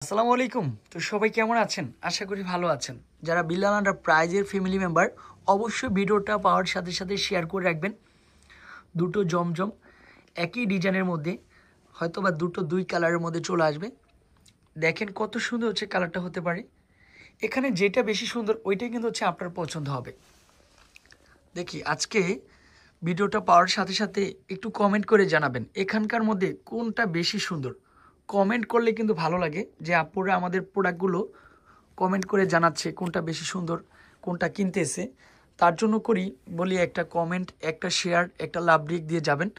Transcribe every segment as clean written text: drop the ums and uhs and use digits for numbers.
আসসালামু আলাইকুম। তো সবাই কেমন আছেন? আশা করি ভালো আছেন। যারা বিল্লাল আন্ডার প্রাইজের ফ্যামিলি মেম্বার অবশ্যই ভিডিওটা পাওয়ার সাথে সাথে শেয়ার করে রাখবেন। দুটো জমজম একই ডিজাইনের মধ্যে হয়তোবা দুটো দুই কালারের মধ্যে চলে আসবে। দেখেন কত সুন্দর হচ্ছে কালারটা হতে পারে। এখানে যেটা বেশি সুন্দর ওইটাই কিন্তু হচ্ছে আপনার পছন্দ হবে। দেখি আজকে ভিডিওটা পাওয়ার সাথে সাথে একটু কমেন্ট করে জানাবেন এখানকার মধ্যে কোনটা বেশি সুন্দর। কমেন্ট করলে কিন্তু ভালো লাগে যে আপুরা আমাদের প্রোডাক্টগুলো কমেন্ট করে জানাচ্ছে কোনটা বেশি সুন্দর, কোনটা কিনতেছে। তার জন্য বলি একটা কমেন্ট, একটা শেয়ার, একটা লাভ রিক দিয়ে যাবেন।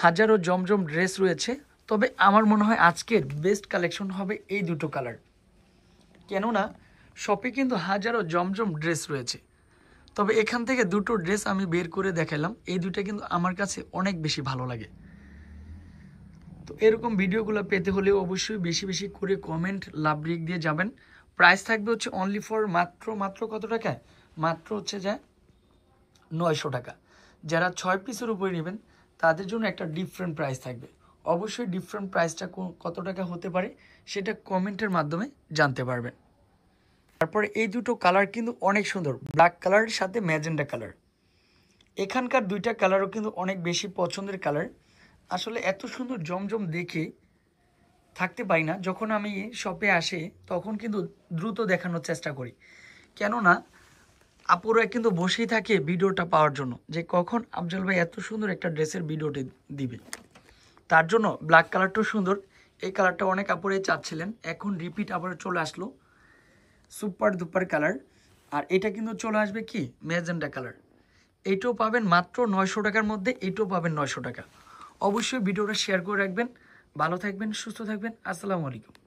হাজারো জমজম ড্রেস রয়েছে, তবে আমার মনে হয় আজকের বেস্ট কালেকশন হবে এই দুটো কালার। কেননা শপে কিন্তু হাজারো জমজম ড্রেস রয়েছে, তবে এখান থেকে দুটো ড্রেস আমি বের করে দেখালাম। এই দুটো কিন্তু আমার কাছে অনেক বেশি ভালো লাগে। তো এরকম ভিডিওগুলো পেতে হলে অবশ্যই বেশি বেশি করে কমেন্ট, লাভ রিক দিয়ে যাবেন। প্রাইস থাকবে হচ্ছে অনলি ফর মাত্র কত টাকায়? মাত্র হচ্ছে যে 900 টাকা। যারা 6 পিসের উপরে নেবেন তাদের জন্য একটা ডিফারেন্ট প্রাইস থাকবে। অবশ্যই ডিফারেন্ট প্রাইসটা কত টাকা হতে পারে সেটা কমেন্টের মাধ্যমে জানতে পারবেন। তারপরে এই দুটো কালার কিন্তু অনেক সুন্দর, ব্ল্যাক কালারের সাথে ম্যাজেন্ডা কালার। এখানকার দুইটা কালারও কিন্তু অনেক বেশি পছন্দের কালার। আসলে এত সুন্দর জমজম দেখে থাকতে পারি না। যখন আমি শপে আসি তখন কিন্তু দ্রুত দেখানোর চেষ্টা করি, কেননা আপুরা কিন্তু বসেই থাকে ভিডিওটা পাওয়ার জন্য যে কখন আফজল ভাই এত সুন্দর একটা ড্রেসের ভিডিওটি দিবে। তার জন্য ব্ল্যাক কালারটাও সুন্দর। এই কালারটা অনেক আপুরাই চাচ্ছিলেন, এখন রিপিট আবার চলে আসলো সুপার দুপার কালার। আর এটা কিন্তু চলে আসবে কি ম্যাজেন্ডা কালার। এইটাও পাবেন মাত্র 900 টাকার মধ্যে, এইটাও পাবেন 900 টাকা। অবশ্যই ভিডিওটা শেয়ার করে রাখবেন। ভালো থাকবেন, সুস্থ থাকবেন। আসসালামু আলাইকুম।